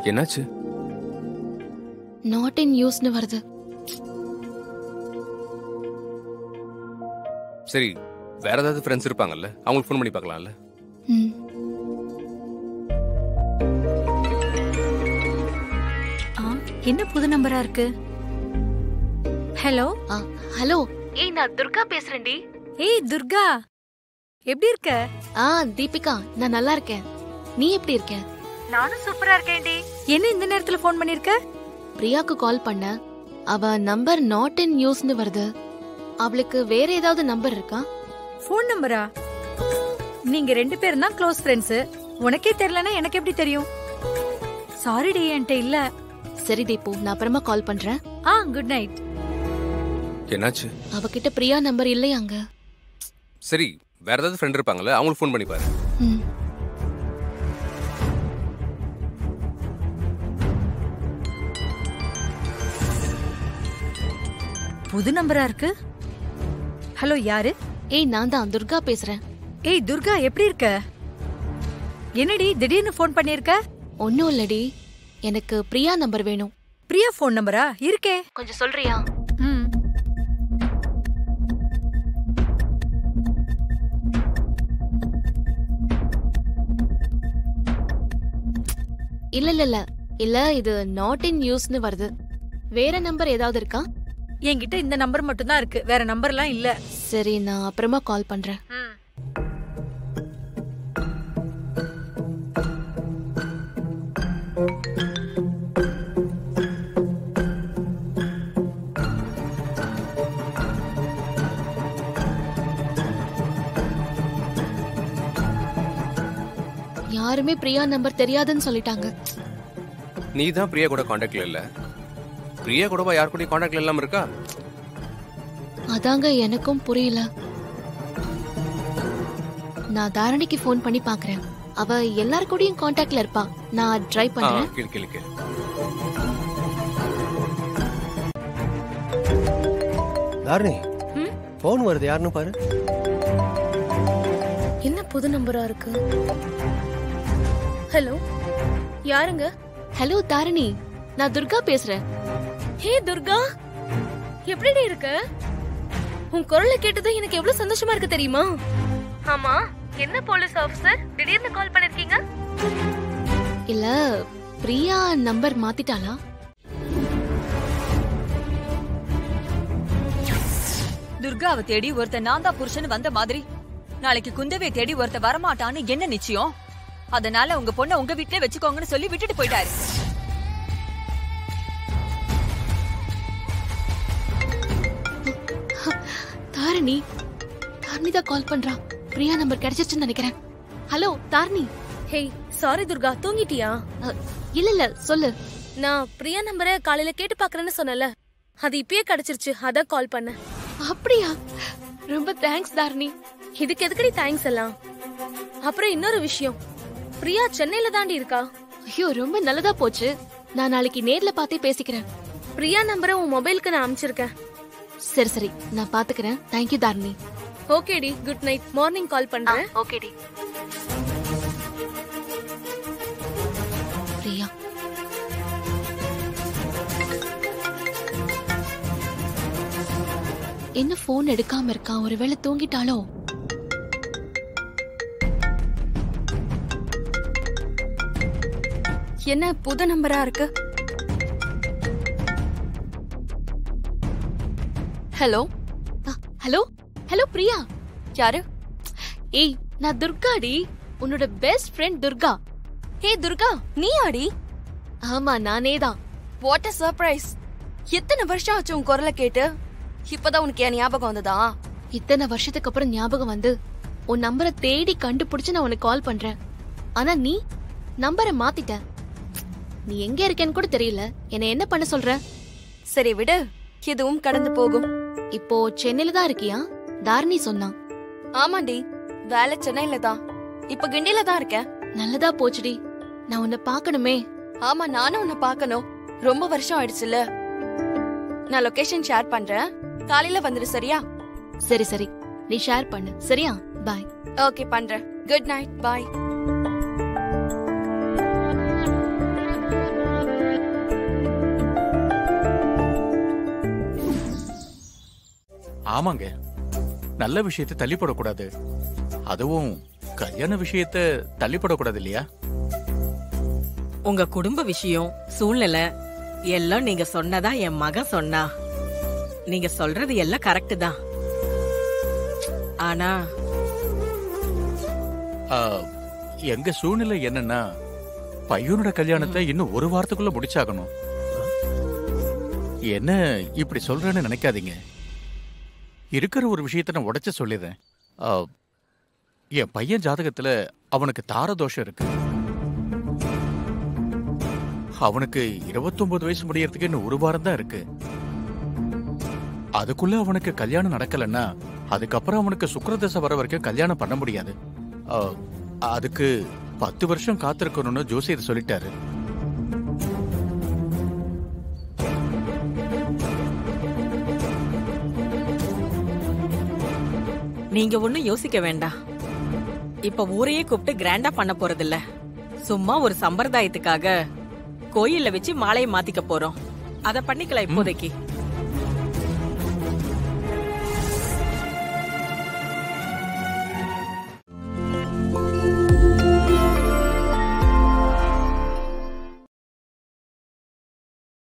என்னாச்சு? Not in யூஸ்னு வருது. சரி, வேற ஏதாவது ஃப்ரெண்ட்ஸ் இருப்பாங்கல்ல, அவங்களுக்கு ஃபோன் பண்ணி பார்க்கலாம்ல? என்ன புது நம்பரா இருக்கு? ஹலோ. ஹலோ. ஏய், நான் துர்கா பேசுறேன்டி. ஏய் துர்கா, எப்படி இருக்க? தீபிகா, நான் நல்லா இருக்கேன். நீ எப்படி இருக்க? நானும் சூப்பரா இருக்கேன்டி. என்ன இந்த நேரத்துல ஃபோன் பண்ணிருக்க? பிரியாக்கு கால் பண்ண. அவ நம்பர் நாட் இன் யூஸ்னு வருது. அவளுக்கு வேற ஏதாவது நம்பர் இருக்கா? ஃபோன் நம்பரா? நீங்க 2 பேரும் தான் க்ளோஸ் ஃப்ரெண்ட்ஸ். உனக்கே தெரியலனா எனக்கு எப்படி தெரியும்? சாரிடி, என்கிட்ட இல்ல. சரி தீபு, நான் அப்புறமா கால் பண்றேன். Good night. என்னாச்சு? அவகிட்ட பிரியா நம்பர் இல்லையாங்க. சரி, வேற ஏதாவது ஃப்ரெண்ட் இருப்பாங்கல்ல, அவங்களுக்கு ஃபோன் பண்ணி பாரு. புது நம்பரா இருக்கு. ஹலோ, யாரு? ஏய், நான் தான் துர்கா பேசுறேன். ஏய் துர்கா, எப்படி இருக்க? என்னடி திடீர்னு ஃபோன் பண்ணிருக்க? ஒன்னும் இல்லடி, எனக்கு பிரியா நம்பர் வேணும். பிரியா ஃபோன் நம்பரா? இருக்கே, கொஞ்சம் சொல்றியா? இல்ல, இது நாட் இன் யூஸ்னு வருது. வேற நம்பர் ஏதாவது இருக்கா? என்கிட்ட இந்த நம்பர் மட்டும் தான் இருக்கு, வேற நம்பர்லாம் இல்ல. சரி, நான் அப்புறமா கால் பண்றேன். யாருமே பிரியா நம்பர் தெரியாதுன்னு சொல்லிட்டாங்க. நீ தான் பிரியா கூட கான்டாக்ட்ல இல்ல. பிரியா கூடவா யார் கூட கான்டாக்ட்ல இல்லாம இருக்கா? அதாங்க எனக்கும் புரியல. நான் தாரணிக்கு ஃபோன் பண்ணி பாக்குறேன். அவ எல்லார் கூடயும் கான்டாக்ட்ல இருப்பா. நான் ட்ரை பண்றேன். கேளு. தாரணி, ஃபோன் வருது, யாருன்னு பாரு. என்ன புது நம்பரா இருக்கு? ஹலோ, யாருங்க? ஹலோ தாரணி, நான் துர்கா பேசுறேன். ஹே துர்கா, எப்படி இருக்க? உன் குரலை கேட்டது எனக்கு எவ்வளவு சந்தோஷமா இருக்கு தெரியுமா? ஆமா, என்ன போலீஸ் ஆபீசர் திடீர்னு கால் பண்ணிருக்கீங்க? இல்ல, பிரியா நம்பர் மாத்திட்டாளா? துர்காவை தேடி ஒருத்த நான் தான் புருஷன் வந்த மாதிரி நாளைக்கு குந்தவை தேடி ஒருத்த வரமாட்டான்னு என்ன நிச்சயம்? அதனால உங்க பொண்ணை உங்க வீட்லயே வச்சுக்கோங்கன்னு சொல்லி விட்டுட்டு போயிட்டாரு. தாரணி தான் கால் பண்றா. பிரியா நம்பர் கிடைச்சிருச்சுன்னு நினைக்கிறேன். ஹலோ தாரணி. ஹே, சாரி துர்கா, தூங்கிட்டியா? இல்ல சொல்லு. நான் பிரியா நம்பரை காலையில கேட்டு பாக்குறேன்னு சொன்னல, அது இப்பயே கிடைச்சிருச்சு, அதான் கால் பண்ணேன். அப்படியா? ரொம்ப தேங்க்ஸ் தாரணி. இதுக்கு எதுக்கடி தேங்க்ஸ் எல்லாம்? அப்புறம் இன்னொரு விஷயம், பிரியா சென்னையில தாண்டி இருக்கா. ஐயோ, ரொம்ப நல்லதா போச்சு. நான் நாளைக்கு நேர்ல பார்த்தே பேசிக்கிறேன். பிரியா நம்பரை உன் மொபைலுக்கு நான் அனுப்பிச்சிருக்கேன். சரி, நான் பாத்துக்கிறேன். தேங்க்யூ தாரணி. ஓகேடி, குட் நைட். மார்னிங் கால் பண்றேன். ஓகேடி. பிரியா, என்ன போன் எடுக்காம இருக்கா? ஒருவேளை தூங்கிட்டாலோ? என்ன புது நம்பரா இருக்கு? Hello hello hello Priya. யாரு? ஏய், நான் துர்காடி, உன்னோட பெஸ்ட் ஃப்ரெண்ட் துர்கா. ஹே துர்கா, நீ ஆடி? ஆமா, நானே தான். What a surprise. எத்தனை வருஷம் ஆச்சு உன் குரலை கேட்டு? இப்பதான் உனக்கு என் ஞாபகம் வந்ததா? இத்தனை வருஷத்துக்கு அப்புறம் ஞாபகம் வந்து உன் நம்பரை தேடி கண்டுபிடிச்சு நான் உனக்கு கால் பண்றேன். ஆனா நீ நம்பரை மாத்திட்ட. நீ எங்க இருக்கேன்னு கூட தெரியல. என்ன என்ன பண்ண சொல்ற? சரி விடு, இதுவும் கடந்து போகும். இப்போ சென்னையில தான் இருக்கியா? தாரணி சொன்னா. ஆமாண்டி, வேலை சென்னையில தான். இப்ப கிண்டில தான் இருக்கேன். நல்லதா போச்சுடி. நான் உன்னை பாக்கணுமே. ஆமா, நானும் உன்னை பாக்கணும். ரொம்ப வருஷம் ஆயிடுச்சுல. நான் லொகேஷன் ஷேர் பண்றேன், காலையில வந்துரு. சரியா? சரி, நீ ஷேர் பண்ணு. சரியா? பாய். ஓகே, பண்றேன். Good night. பாய். ஆமாங்க, நல்ல விஷயத்தை தள்ளிப்படக்கூடாது. அதுவும் கல்யாண விஷயத்தை தள்ளிப்படக்கூடாது இல்லையா? உங்க குடும்ப விஷயம், சூழ்நிலை எல்லாம் நீங்க சொன்னதா என் மகன் சொன்னா. நீங்க சொல்றது எல்லாம் கரெக்ட் தான். ஆனா எங்க சூழ்நிலை என்னன்னா, பையனோட கல்யாணத்தை இன்னும் ஒரு வாரத்துக்குள்ள முடிச்சாகணும். என்ன இப்படி சொல்றேன்னு நினைக்காதீங்க. இருக்கிற ஒரு விஷயத்த நான் உடைச்சு சொல்லிடுறேன். என் பையன் ஜாதகத்துல அவனுக்கு தாரதோஷம் இருக்கு. அவனுக்கு 29 வயசு முடியறதுக்கு இன்னும் ஒரு வாரம் தான் இருக்கு. அதுக்குள்ள அவனுக்கு கல்யாணம் நடக்கலன்னா அதுக்கப்புறம் அவனுக்கு சுக்கிரதசை வர வரைக்கும் கல்யாணம் பண்ண முடியாது. அதுக்கு 10 வருஷம் காத்திருக்கணும்னு ஜோசியர் சொல்லிட்டாரு. நீங்க ஒண்ணும் யோசிக்க வேண்டாம். இப்ப ஊரையே கூப்பிட்டு கிராண்டா பண்ண போறதில்ல. சும்மா ஒரு சம்பிரதாயத்துக்காக கோயில்ல வச்சு மாலையை மாத்திக்க போறோம். அத பண்ணிக்கலாம் இப்போதைக்கு.